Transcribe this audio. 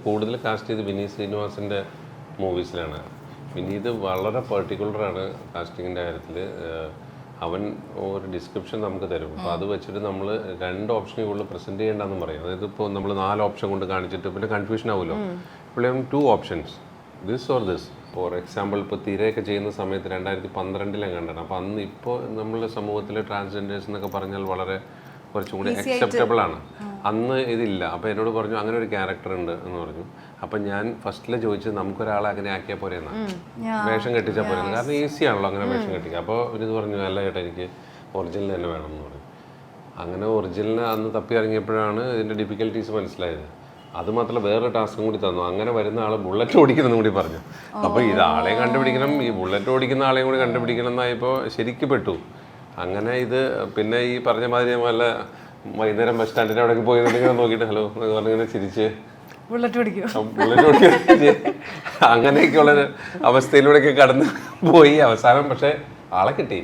കൂടുതൽ കാസ്റ്റ് ചെയ്ത് വിനീത് ശ്രീനിവാസിൻ്റെ മൂവീസിലാണ്. വിനീത് വളരെ പെർട്ടിക്കുലറാണ് കാസ്റ്റിങ്ങിൻ്റെ കാര്യത്തിൽ. അവൻ ഒരു ഡിസ്ക്രിപ്ഷൻ നമുക്ക് തരും. അപ്പോൾ അത് വെച്ചിട്ട് നമ്മൾ 2 ഓപ്ഷനിൽ കൂടുതൽ പ്രസൻറ്റ് ചെയ്യേണ്ടെന്ന് പറയും. അതായത് ഇപ്പോൾ നമ്മൾ 4 ഓപ്ഷൻ കൊണ്ട് കാണിച്ചിട്ട് പിന്നെ കൺഫ്യൂഷൻ ആവുമല്ലോ. ഇപ്പോൾ 2 options, this or this. For example ഇപ്പോൾ തിരയൊക്കെ ചെയ്യുന്ന സമയത്ത് 2012 കണ്ടാണ്. അപ്പോൾ അന്ന് ഇപ്പോൾ നമ്മളുടെ സമൂഹത്തിൽ ട്രാൻസ്ജെൻഡേഴ്സ് എന്നൊക്കെ പറഞ്ഞാൽ വളരെ കുറച്ചും കൂടി അക്സെപ്റ്റബിൾ ആണ്. അന്ന് ഇതില്ല. അപ്പോൾ എന്നോട് പറഞ്ഞു അങ്ങനെ ഒരു ക്യാരക്ടർ ഉണ്ട് എന്ന് പറഞ്ഞു. അപ്പം ഞാൻ ഫസ്റ്റിൽ ചോദിച്ചത് നമുക്കൊരാളെ അങ്ങനെ ആക്കിയാൽ പോരെയെന്നാണ്, വേഷം കെട്ടിച്ചാൽ പോരെയെന്ന്. കാരണം ഈസി ആണല്ലോ അങ്ങനെ വേഷം കെട്ടിക്കുക. അപ്പോൾ ഇത് പറഞ്ഞു അല്ല ചേട്ടാ എനിക്ക് ഒറിജിനൽ തന്നെ വേണം എന്ന് പറഞ്ഞു. അങ്ങനെ ഒറിജിനൽ അന്ന് തപ്പി ഇറങ്ങിയപ്പോഴാണ് ഇതിൻ്റെ ഡിഫിക്കൽട്ടീസ് മനസ്സിലായത്. അതുമാത്രമല്ല വേറൊരു ടാസ്കും കൂടി തന്നു. അങ്ങനെ വരുന്ന ആൾ ബുള്ളറ്റ് ഓടിക്കണം കൂടി പറഞ്ഞു. അപ്പോൾ ഇതാളെ കണ്ടുപിടിക്കണം, ഈ ബുള്ളറ്റ് ഓടിക്കുന്ന ആളെയും കൂടി കണ്ടുപിടിക്കണം എന്നായപ്പോൾ ശരിക്കും പെട്ടു. അങ്ങനെ ഇത് പിന്നെ ഈ പറഞ്ഞ മാതിരി വല്ല വൈകുന്നേരം ബസ് സ്റ്റാൻഡിൻ്റെ അവിടേക്ക് പോയി ഇങ്ങനെ നോക്കിയിട്ട് ഹലോ എന്നൊക്കെ പറഞ്ഞിങ്ങനെ ചിരിച്ച് ബുള്ളറ്റ് ഓടിക്കുക അങ്ങനെയൊക്കെയുള്ളൊരു അവസ്ഥയിലൂടെയൊക്കെ കടന്ന് പോയി. അവസാനം പക്ഷേ ആളെ കിട്ടി.